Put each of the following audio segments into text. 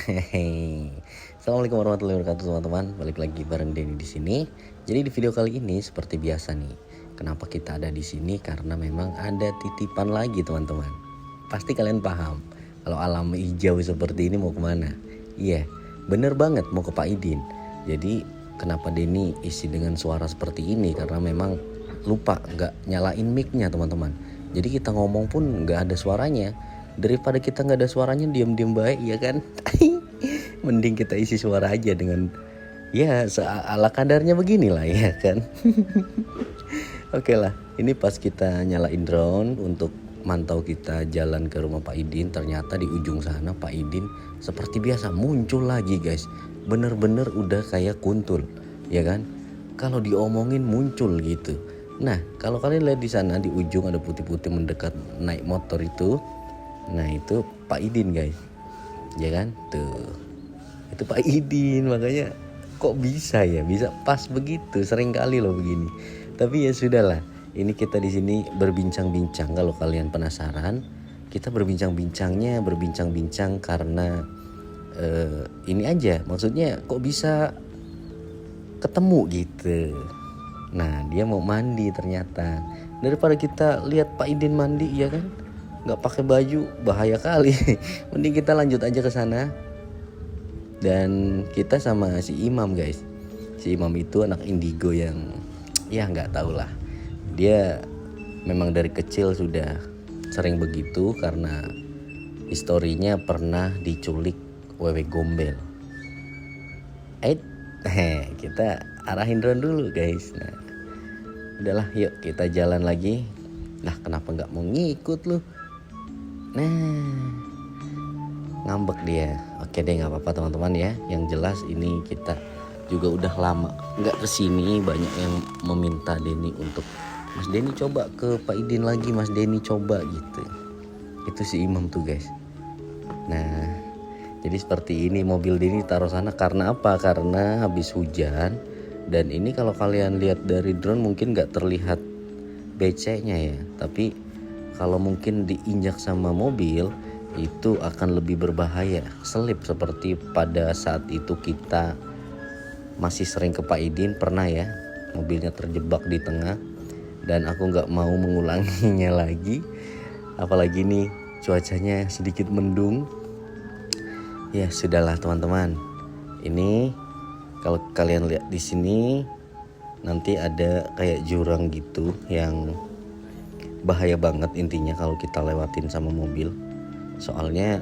Hehehe. Assalamualaikum warahmatullahi wabarakatuh teman-teman. Balik lagi bareng Denny di sini. Jadi di video kali ini seperti biasa nih. Kenapa kita ada di sini? Karena memang ada titipan lagi teman-teman. Pasti kalian paham. Kalau alam hijau seperti ini mau kemana? Iya, bener banget mau ke Pak Idin. Jadi kenapa Denny isi dengan suara seperti ini? Karena memang lupa nggak nyalain mic-nya teman-teman. Jadi kita ngomong pun nggak ada suaranya. Daripada kita nggak ada suaranya diam-diam baik ya kan. Mending kita isi suara aja dengan ya ala kadarnya beginilah ya kan. Oke lah, ini pas kita nyalain drone untuk mantau kita jalan ke rumah Pak Idin, ternyata di ujung sana Pak Idin seperti biasa muncul lagi guys. Bener-bener udah kayak kuntul ya kan. Kalau diomongin muncul gitu. Nah kalau kalian lihat di sana di ujung ada putih-putih mendekat naik motor itu. Nah itu Pak Idin guys. Ya kan tuh. Itu Pak Idin, makanya kok bisa ya, bisa pas begitu, sering kali loh begini. Tapi ya sudahlah, ini kita di sini berbincang-bincang. Kalau kalian penasaran, kita berbincang-bincang karena ini aja, maksudnya kok bisa ketemu gitu. Nah dia mau mandi ternyata. Daripada kita lihat Pak Idin mandi ya kan, nggak pakai baju bahaya kali. Mending kita lanjut aja ke sana. Dan kita sama si Imam guys. Si Imam itu anak indigo yang ya nggak tau lah. Dia memang dari kecil sudah sering begitu karena historinya pernah diculik wewe gombel. Kita arahin drone dulu guys. Nah, udahlah yuk kita jalan lagi. Nah kenapa nggak mau ngikut lu? Nah ngambek dia. Oke deh nggak apa-apa teman-teman ya. Yang jelas ini kita juga udah lama nggak kesini. Banyak yang meminta Denny untuk Mas Denny coba ke Pak Idin lagi, Mas Denny coba gitu. Itu si Imam tuh guys. Nah jadi seperti ini mobil Denny taruh sana karena apa? Karena habis hujan. Dan ini kalau kalian lihat dari drone mungkin nggak terlihat beceknya ya. Tapi kalau mungkin diinjak sama mobil itu akan lebih berbahaya, selip seperti pada saat itu kita masih sering ke Pak Idin, pernah ya mobilnya terjebak di tengah. Dan aku nggak mau mengulanginya lagi, apalagi nih cuacanya sedikit mendung. Ya sudahlah teman-teman, ini kalau kalian lihat di sini nanti ada kayak jurang gitu yang bahaya banget intinya kalau kita lewatin sama mobil. Soalnya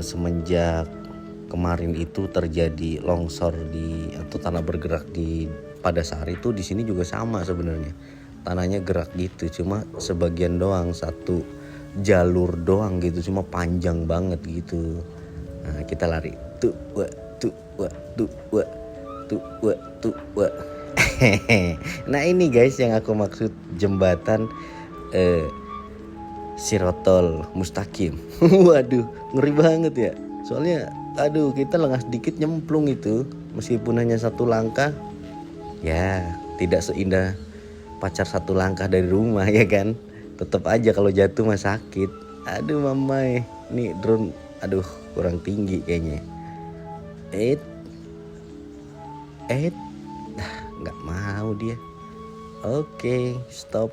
semenjak kemarin itu terjadi longsor atau tanah bergerak di Padasari itu, di sini juga sama sebenarnya. Tanahnya gerak gitu, cuma sebagian doang, satu jalur doang gitu, cuma panjang banget gitu. Nah, kita lari tuh wa tuh wa tuh wa tuh wa tuh wa. Nah, ini guys yang aku maksud jembatan Sirotol Mustaqim. Waduh, ngeri banget ya. Soalnya aduh kita lengah sedikit nyemplung itu. Meskipun hanya satu langkah, ya tidak seindah pacar satu langkah dari rumah ya kan. Tetap aja kalau jatuh mah sakit. Aduh mamai, nih drone aduh kurang tinggi kayaknya. Nggak mau dia. Oke, stop.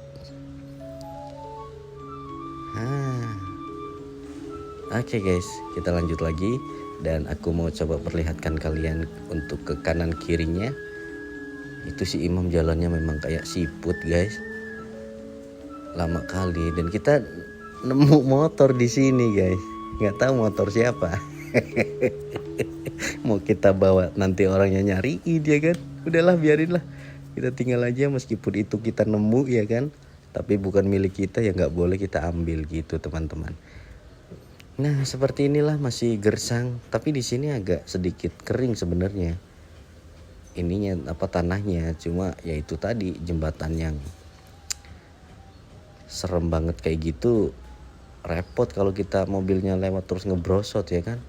Oke guys, kita lanjut lagi. Dan aku mau coba perlihatkan kalian untuk ke kanan kirinya. Itu si Imam jalannya memang kayak siput guys. Lama kali. Dan kita nemu motor di sini guys. Nggak tahu motor siapa. Mau kita bawa nanti orangnya nyariin ya kan. Udahlah biarinlah. Kita tinggal aja meskipun itu kita nemu ya kan. Tapi bukan milik kita ya nggak boleh kita ambil gitu teman-teman. Nah seperti inilah masih gersang, tapi di sini agak sedikit kering sebenarnya. Ininya apa tanahnya, cuma ya itu tadi jembatan yang serem banget kayak gitu. Repot kalau kita mobilnya lewat terus ngebrosot ya kan.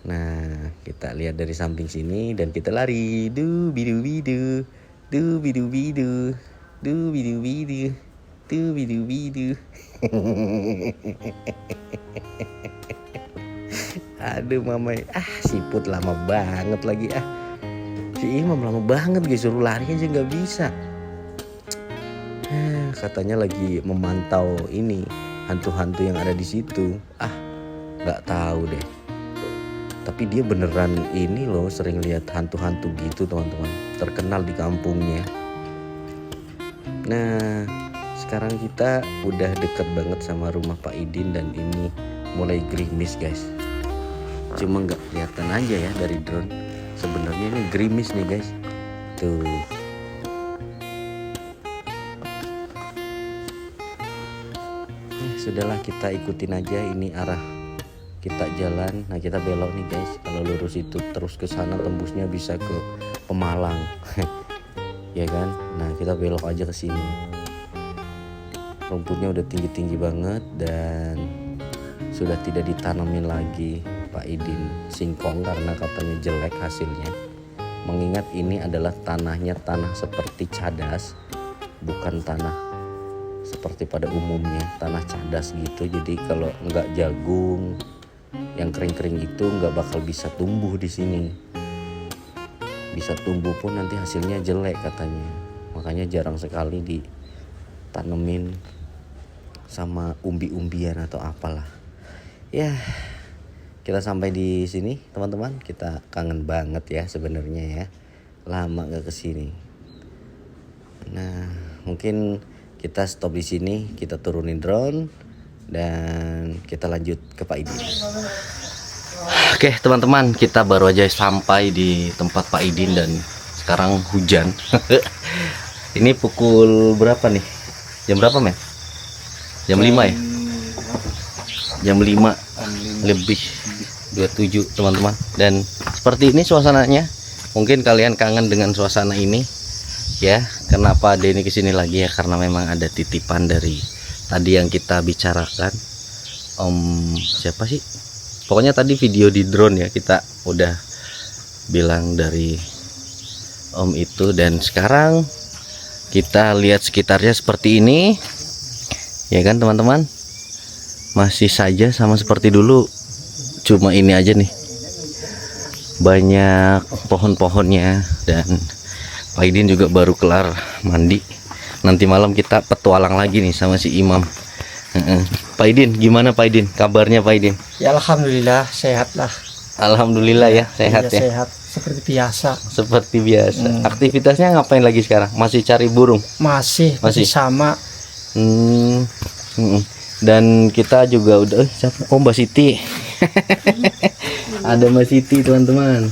Nah kita lihat dari samping sini dan kita lari, du bidu bidu, du bidu bidu, du bidu bidu. Tuh bidu bidu. Aduh mama, siput lama banget lagi. Si Imam lama banget guys, suruh lari aja nggak bisa. Katanya lagi memantau ini hantu-hantu yang ada di situ. Nggak tahu deh. Tapi dia beneran ini loh, sering lihat hantu-hantu gitu teman-teman. Terkenal di kampungnya. Nah, sekarang kita udah deket banget sama rumah Pak Idin dan ini mulai gerimis guys. Cuma nggak kelihatan aja ya dari drone. Sebenarnya ini gerimis nih guys. Tuh. Sudahlah, kita ikutin aja ini arah kita jalan. Nah, kita belok nih guys. Kalau lurus itu terus ke sana tembusnya bisa ke Pemalang. Ya kan? Nah, kita belok aja ke sini. Rumputnya udah tinggi-tinggi banget dan sudah tidak ditanamin lagi Pak Idin singkong karena katanya jelek hasilnya. Mengingat ini adalah tanahnya tanah seperti cadas, bukan tanah seperti pada umumnya tanah cadas gitu. Jadi kalau nggak jagung yang kering-kering itu nggak bakal bisa tumbuh di sini. Bisa tumbuh pun nanti hasilnya jelek katanya. Makanya jarang sekali ditanemin sama umbi-umbian atau apalah. Ya, kita sampai di sini teman-teman. Kita kangen banget ya sebenarnya ya. Lama gak kesini. Nah, mungkin kita stop di sini. Kita turunin drone dan kita lanjut ke Pak Idin. Oke teman-teman, kita baru aja sampai di tempat Pak Idin dan sekarang hujan. Ini pukul berapa nih? Jam berapa men? Jam 5 ya? Jam 5 lebih 27 teman-teman. Dan seperti ini suasananya. Mungkin kalian kangen dengan suasana ini ya. Kenapa Denny kesini lagi ya? Karena memang ada titipan dari tadi yang kita bicarakan. Siapa sih? Pokoknya tadi video di drone ya, kita udah bilang dari Om itu. Dan sekarang kita lihat sekitarnya seperti ini ya kan teman-teman. Masih saja sama seperti dulu, cuma ini aja nih banyak pohon-pohonnya. Dan Pak Idin juga baru kelar mandi. Nanti malam kita petualang lagi nih sama si Imam. Pak Idin, gimana Pak Idin? Kabarnya Pak Idin? Ya alhamdulillah sehat lah. Alhamdulillah ya, sehat ya. Sehat seperti biasa. Seperti biasa. Aktivitasnya ngapain lagi sekarang? Masih cari burung? Masih sama. Dan kita juga udah Mbak Siti. Ada Mbak Siti teman-teman.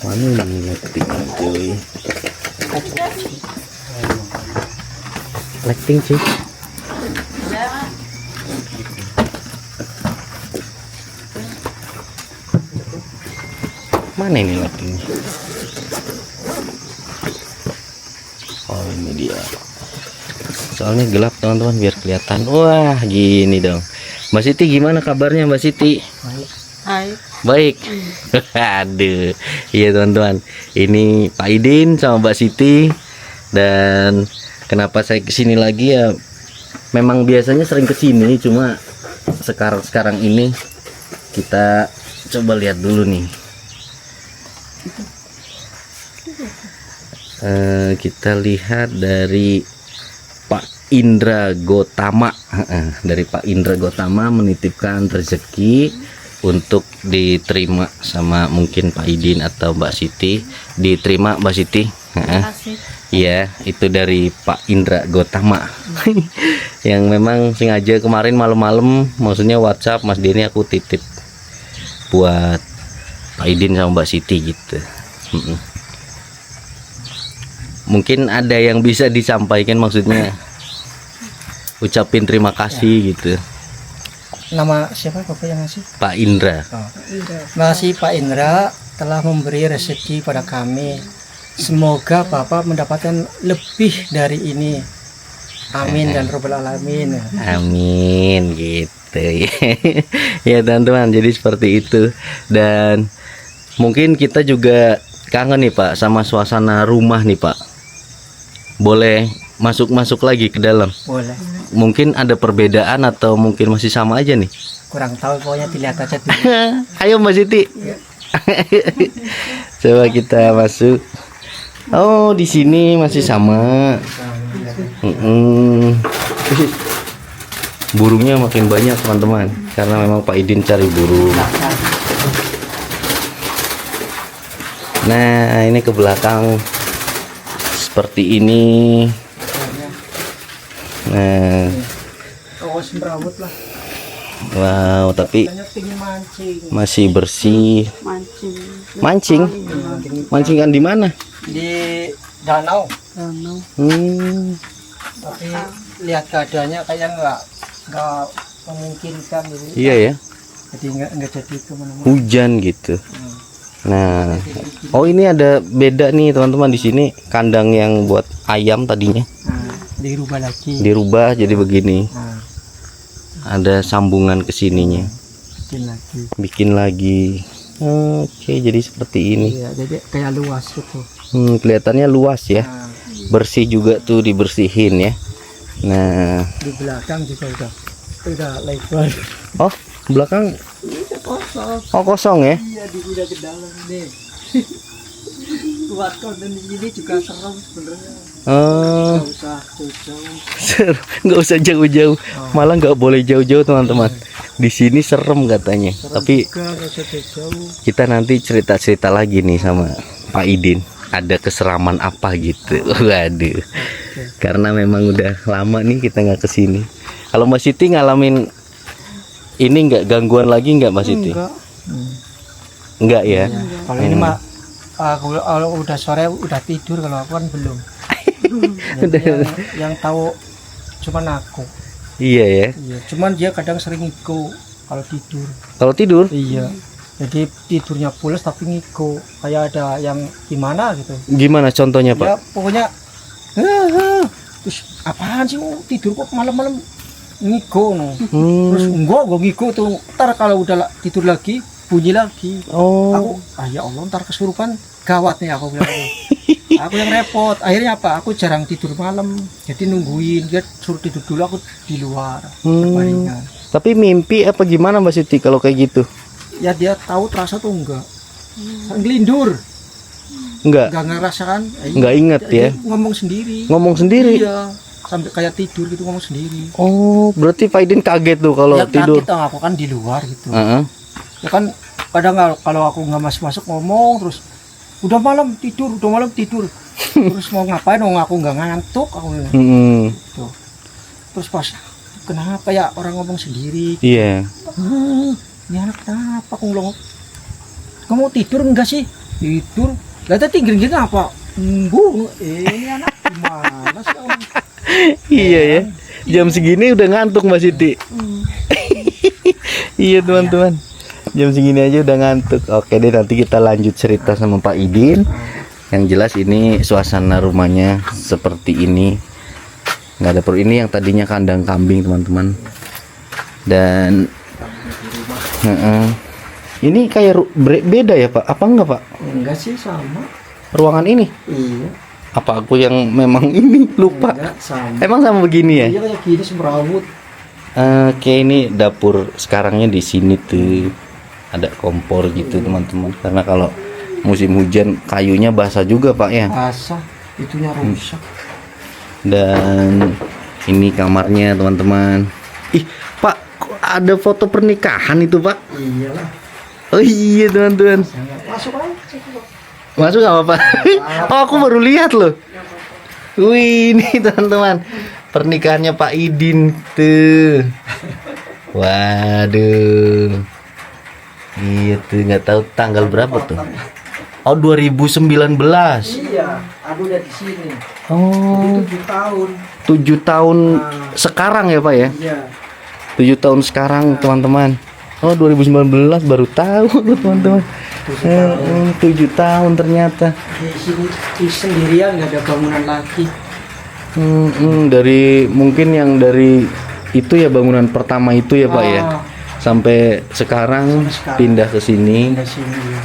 Mana nih lighting cuy? Lighting cuy. Mana ini lightingnya? Oh ini dia. Soalnya gelap teman-teman, biar kelihatan. Wah gini dong. Mbak Siti gimana kabarnya Mbak Siti? Baik. Aduh. Iya teman-teman, ini Pak Idin sama Mbak Siti. Dan kenapa saya kesini lagi ya, memang biasanya sering kesini, cuma sekarang ini kita coba lihat dulu nih. Kita lihat dari Pak Indra Gotama. Dari Pak Indra Gotama menitipkan rezeki untuk diterima sama mungkin Pak Idin atau Mbak Siti. Diterima Mbak Siti. Iya, itu dari Pak Indra Gotama. Yang memang sengaja kemarin malam-malam, maksudnya WhatsApp Mas Denny, aku titip buat Pak Idin sama Mbak Siti gitu. Mungkin ada yang bisa disampaikan, maksudnya ucapin terima kasih gitu. Nama siapa Bapak yang ngasih? Pak Indra. Terima kasih Pak Indra telah memberi rezeki pada kami. Semoga Bapak mendapatkan lebih dari ini. Amin dan robbal alamin. Amin gitu. Ya teman-teman, jadi seperti itu. Dan mungkin kita juga kangen nih Pak sama suasana rumah nih Pak. Boleh masuk lagi ke dalam. Boleh. Mungkin ada perbedaan atau mungkin masih sama aja nih. Kurang tahu, pokoknya dilihat aja dulu. Ayo Mbak Siti. Coba kita masuk. Oh, di sini masih sama. Burungnya makin banyak teman-teman, karena memang Pak Idin cari burung. Nah, ini ke belakang seperti ini. Nah, Oh, semrawut lah. wow, tapi Katanya pengen mancing. masih bersih. Mancing. Mancingan di mana? Di danau. Tapi lihat keadaannya kayak nggak memungkinkan gitu. Iya ya, Jadi nggak jadi kemana-mana. hujan gitu. Nah, oh ini ada beda nih teman-teman, di sini kandang yang buat ayam tadinya Nah, dirubah lagi. dirubah jadi begini. Nah, Ada sambungan ke sininya, bikin lagi. bikin lagi. Oke, jadi seperti ini. Iya, jadi kayak luas gitu. Kelihatannya luas ya, Nah, bersih juga tuh, dibersihin ya. Nah, di belakang juga udah lebar. oh belakang Kosong. oh kosong ya. Iya, udah ke dalam nih. Buat konten ini juga serem sebenarnya. Nggak usah jauh-jauh. Nggak usah jauh-jauh, malah nggak boleh jauh-jauh teman-teman. Di sini serem katanya. Tapi Nggak usah jauh-jauh. kita nanti cerita-cerita lagi nih sama Pak Idin. Ada keseraman apa gitu? Waduh. Karena memang udah lama nih kita nggak kesini. Kalau Mbak Siti ngalamin ini nggak gangguan lagi nggak Mbak Siti? Enggak ya. Kalau ini mah kalau udah sore udah tidur, kalau aku kan belum. Jadi yang tahu cuman aku. Iya ya. Iya, cuman dia kadang sering ngiko kalau tidur. Kalau tidur? Iya. Jadi tidurnya pulas tapi ngiko, kayak ada yang gimana gitu. Gimana contohnya Pak? Ya pokoknya terus apaan sih tidur kok malam-malam ngiko no. Terus enggak ngiko tuh, ntar kalau udah tidur lagi bunyi lagi. Oh. Aku ya Allah, ntar kesurupan gawat nih aku bilang. Aku yang repot. Akhirnya apa? Aku jarang tidur malam. Jadi nungguin dia suruh tidur dulu, aku di luar berbaringan. Tapi mimpi apa gimana Mbak Siti kalau kayak gitu? Ya dia tahu terasa tuh enggak. Ngelindur. Enggak. Enggak ngerasakan. Enggak inget ya. Ngomong sendiri. Ngomong sendiri. Iya. Sampai kayak tidur gitu ngomong sendiri. Oh, berarti Pak Idin kaget tuh kalau Ya tidur. kaget, aku kan di luar gitu. Heeh. Ya kan kadang kalau aku nggak masuk ngomong terus udah malam tidur terus mau ngapain, aku nggak ngantuk aku bilang. Gitu. Terus pas kenapa ya orang ngomong sendiri, Iya. ini anak kenapa aku ngomong, kamu tidur enggak sih? Tidur lah, tadi tinggi apa ini anak gimana sih kamu? Iya ya. Jam segini udah ngantuk Mbak Siti. Iya teman-teman. Jam segini aja udah ngantuk. Oke deh, nanti kita lanjut cerita sama Pak Idin. Yang jelas ini suasana rumahnya seperti ini. Nggak ada ini yang tadinya kandang kambing teman-teman. Dan ini kayak beda ya Pak? Apa enggak Pak? Enggak sih, sama. Ruangan ini? Iya. Apa aku yang memang ini lupa? Enggak, sama. Emang sama begini ya? Iya kayak gini semrawut. Oke, ini dapur sekarangnya di sini tuh ada kompor gitu teman-teman. Karena kalau musim hujan kayunya basah juga Pak ya. Basah, itunya rusak. Dan ini kamarnya teman-teman. Ih Pak, kok ada foto pernikahan itu Pak? Iyalah. Oh iya teman-teman. Masuk aja. Masuk nggak apa-apa? Oh aku baru lihat loh. Wih ini teman-teman, pernikahannya Pak Idin tuh. Waduh. Gitu, nggak tahu tanggal berapa tuh. Oh 2019. Iya, aku udah di sini. Oh 7 tahun. 7 tahun sekarang ya Pak ya? Iya. 7 tahun sekarang teman-teman. Oh 2019 baru tahu teman-teman. 7 tahun ternyata. Di sini sendirian, nggak ada bangunan lagi. Dari mungkin yang dari itu ya, bangunan pertama itu ya Pak ya. Sampai sekarang pindah ke sini. Di sini. Ya.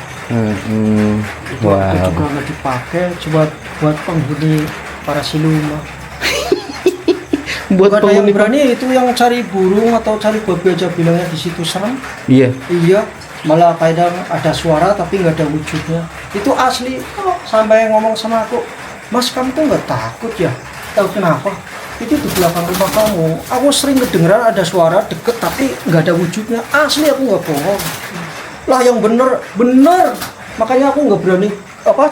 Itu Wow. juga nggak dipakai, coba buat penghuni para siluman. buat Nggak ada yang penghuni. berani itu yang cari burung atau cari babi aja bilangnya di situ serem. Iya. Iya, malah kadang ada suara tapi nggak ada wujudnya. Itu asli. Sampai ngomong sama aku, Mas kamu tuh nggak takut ya? Tahu kenapa? Itu di belakang rumah kamu. Aku sering kedengeran ada suara deket tapi nggak ada wujudnya. Asli aku nggak bohong. Lah yang bener, bener. Makanya aku nggak berani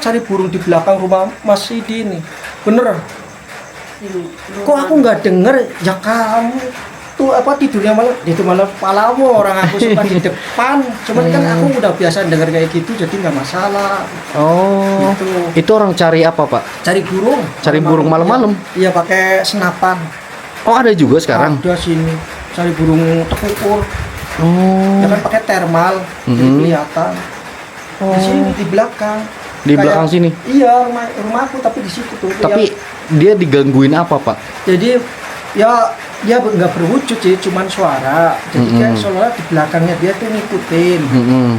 cari burung di belakang rumah Mas Sidi ini. Bener. Kok aku nggak denger ya kamu tuh tidurnya malah palamu orang aku suka di depan. Cuman kan aku udah biasa denger kayak gitu jadi nggak masalah. Oh. Gitu. Itu orang cari apa, Pak? Cari burung. Cari burung malam-malam? Iya pakai senapan. Oh, ada juga sekarang. Ada sini. Cari burung tekukur. Oh. Ya kan pakai thermal jadi kelihatan. Oh. Di sini di belakang. Di belakang sini? Iya rumahku tapi di situ tuh. Tapi dia digangguin apa, Pak? Jadi ya dia nggak berwujud sih, cuman suara. Jadi kayak seolah di belakangnya dia tuh ngikutin.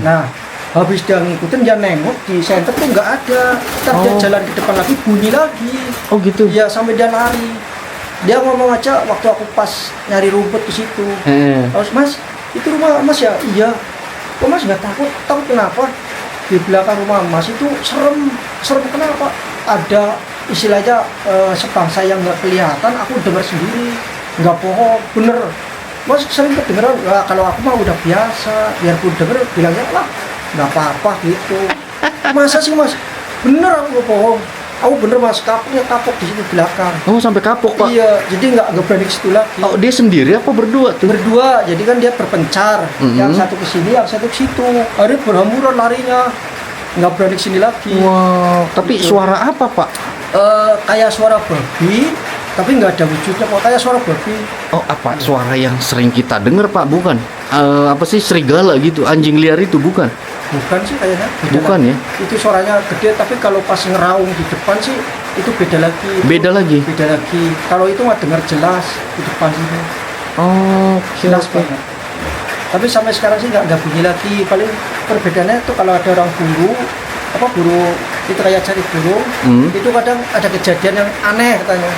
Nah, habis dia ngikutin dia nengok di senter tuh nggak ada. Ntar dia jalan ke depan lagi bunyi lagi. Oh gitu. Iya sampai dia lari. Dia ngomong aja waktu aku pas nyari rumput di situ. Terus Mas, itu rumah Mas ya? Iya. Kok Mas nggak takut? Takut kenapa? Di belakang rumah Mas itu serem. Serem kenapa? Ada istilahnya sebangsa yang nggak kelihatan. Aku dengar sendiri. Nggak bohong, bener. Mas sering kedengeran. Lah kalau aku mah udah biasa. Biarpun denger bilangnya lah nggak apa-apa gitu. Masa sih Mas? Bener aku nggak bohong. Aku bener Mas, kapok di situ belakang. Oh, sampai kapok, Pak. Iya, jadi nggak berani ke situ lagi. Oh, dia sendiri apa berdua tuh? Berdua, jadi kan dia berpencar. Yang satu ke sini, yang satu ke situ. Ada berhamburan larinya. Nggak berani ke sini lagi. Wow, tapi suara apa, Pak? Kayak suara babi, tapi nggak ada wujudnya kok. Kayak suara babi. Oh, apa suara yang sering kita dengar, Pak? Bukan? Apa sih, serigala gitu, anjing liar itu bukan? Bukan sih kayaknya. Beda Bukan lagi. ya? Itu suaranya gede, tapi kalau pas ngeraung di depan sih itu beda lagi. Beda lagi? Beda lagi. Kalau itu mah dengar jelas di depan sini. Oh, oke, Jelas oke. banget. Tapi sampai sekarang sih nggak bunyi lagi. Paling perbedaannya tuh kalau ada orang buru itu kayak cari burung, itu kadang ada kejadian yang aneh katanya.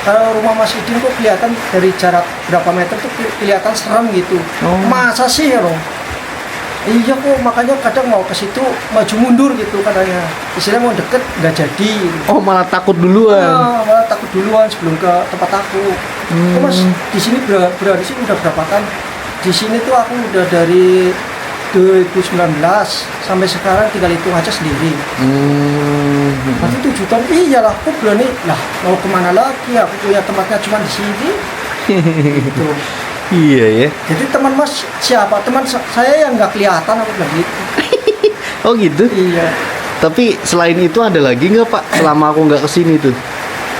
Kalau rumah Mas Idin kok kelihatan dari jarak berapa meter tuh kelihatan serem gitu. Masa sih ya Rom? Iya kok, makanya kadang mau ke situ maju mundur gitu katanya. Istilahnya mau deket nggak jadi. Oh, malah takut duluan. Malah takut duluan sebelum ke tempat aku. Oh, Mas di sini berada sih udah berapa kan? Di sini tuh aku udah dari 2019 sampai sekarang tinggal hitung aja sendiri. Berarti 7 tahun. Iyalah, aku berani lah mau kemana lagi? Aku punya tempatnya cuma di sini. Gitu. Iya ya. Jadi teman Mas siapa? Teman saya yang nggak kelihatan aku bilang gitu. Oh gitu. Iya. Tapi selain itu ada lagi nggak, Pak? Selama aku nggak kesini tuh.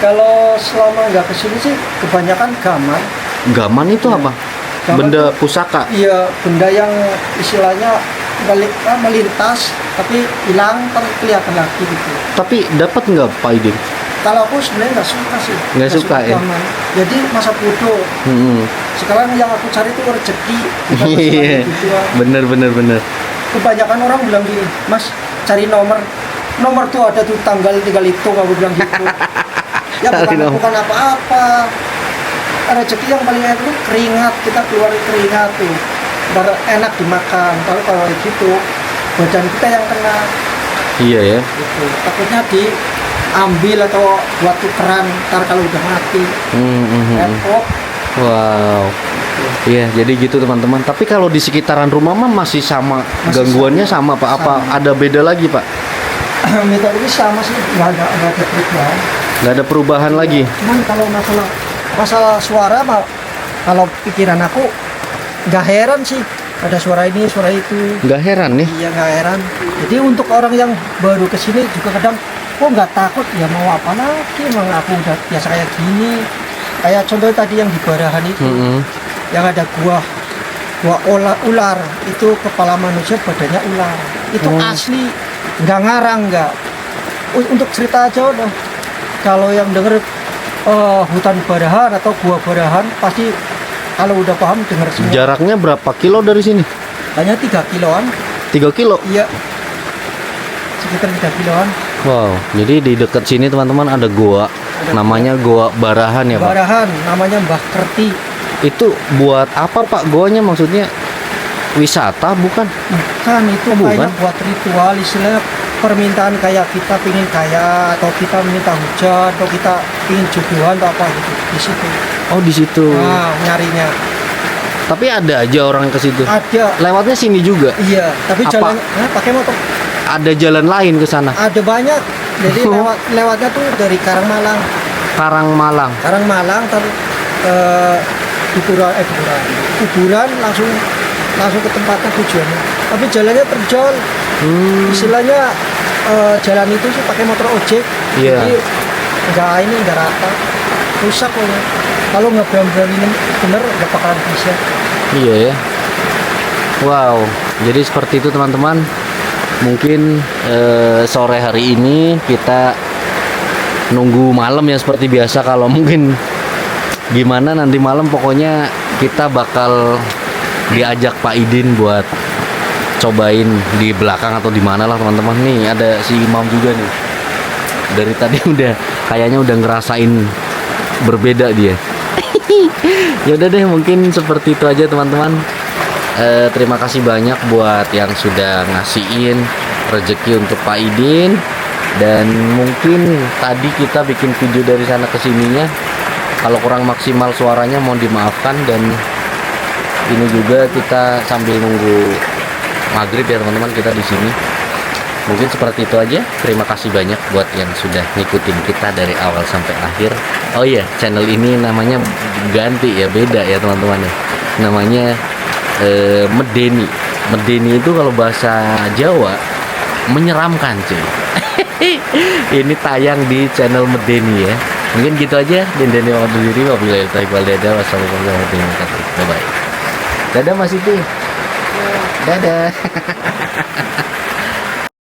Kalau selama nggak kesini sih kebanyakan gaman. Gaman itu apa? Gaman Benda pusaka. Iya, benda yang istilahnya melintas tapi hilang tapi kelihatan lagi gitu. Tapi dapat nggak, Pak Idin? Kalau aku sebenarnya nggak suka sih. Nggak suka ya? gaman. Jadi masa bodoh. Sekarang yang aku cari itu rezeki. Bukan Iya. masalah gituan. Bener. Kebanyakan orang bilang gini, Mas cari nomor tuh ada tuh tanggal tinggal itu, aku bilang gitu. Ya Cari nomor. bukan apa-apa. Rezeki yang paling enak itu keringat, kita keluarin keringat tuh baru enak dimakan. Kalau gitu badan kita yang kena Iya ya. gitu. Takutnya diambil atau buat tukeran ntar kalau udah mati. Repot. Wow. Iya, jadi gitu teman-teman. Tapi kalau di sekitaran rumah mah masih sama, gangguannya sama, Pak? Apa ada beda lagi, Pak? Metode sama sih, nggak ada perubahan. Nggak ada perubahan lagi. Cuman kalau masalah suara mah, kalau pikiran aku nggak heran sih ada suara ini suara itu. Nggak heran nih. Iya nggak heran. Jadi untuk orang yang baru kesini juga kadang kok nggak takut ya mau apa lagi, emang aku udah biasa kayak gini. Kayak contoh tadi yang di Barahan itu, yang ada gua ular itu kepala manusia badannya ular. Itu asli, nggak ngarang nggak. Untuk cerita aja udah. Kalau yang denger hutan Barahan atau gua Barahan pasti kalau udah paham denger semua. Jaraknya berapa kilo dari sini? Hanya 3 kiloan. 3 kilo? Iya. Sekitar 3 kiloan. Wow, jadi di dekat sini teman-teman ada gua Namanya Goa Barahan ya Pak? Barahan, namanya Mbah Kerti. Itu buat apa Pak goanya, maksudnya wisata bukan? Bukan, itu Oh, bukan? kayak buat ritual, istilahnya permintaan kayak kita pingin kaya, atau kita minta hujan, atau kita pingin jodohan atau apa gitu di situ. Oh di situ. Nah, nyarinya Tapi ada aja orang ke situ. ada. Lewatnya sini juga. Iya, tapi Apa? jalan pakai motor Ada jalan lain ke sana. ada banyak. Jadi lewatnya tuh dari Karangmalang, Karangmalang. terus kuburan langsung ke tempatnya tujuannya. Tapi jalannya terjal. Istilahnya jalan itu sih pakai motor ojek. Iya. Jadi nggak rata, rusak loh. Kalau nggak berani bener nggak bakalan bisa. Iya ya. Wow. Jadi seperti itu teman-teman. Mungkin sore hari ini kita nunggu malam ya seperti biasa. Kalau mungkin gimana nanti malam, pokoknya kita bakal diajak Pak Idin buat cobain di belakang atau di mana lah teman-teman. Nih ada si Imam juga nih. Dari tadi kayaknya udah ngerasain berbeda dia. Ya udah deh, mungkin seperti itu aja teman-teman. Terima kasih banyak buat yang sudah ngasihin rezeki untuk Pak Idin. Dan mungkin tadi kita bikin video dari sana ke sininya, kalau kurang maksimal suaranya mohon dimaafkan. Dan ini juga kita sambil nunggu maghrib ya teman-teman, kita di sini. Mungkin seperti itu aja. Terima kasih banyak buat yang sudah ngikutin kita dari awal sampai akhir. Oh iya, channel ini namanya ganti ya, beda ya teman-teman ya. Namanya Medeni. Medeni itu kalau bahasa Jawa menyeramkan cuy. Ini tayang di channel Medeni ya. Mungkin gitu aja. Dendeni waktu diri. Wabillahi taufiq wal hidayah. Wassalamualaikum warahmatullahi wabarakatuh. Bye bye. Dadah Mas Siti. Dadah.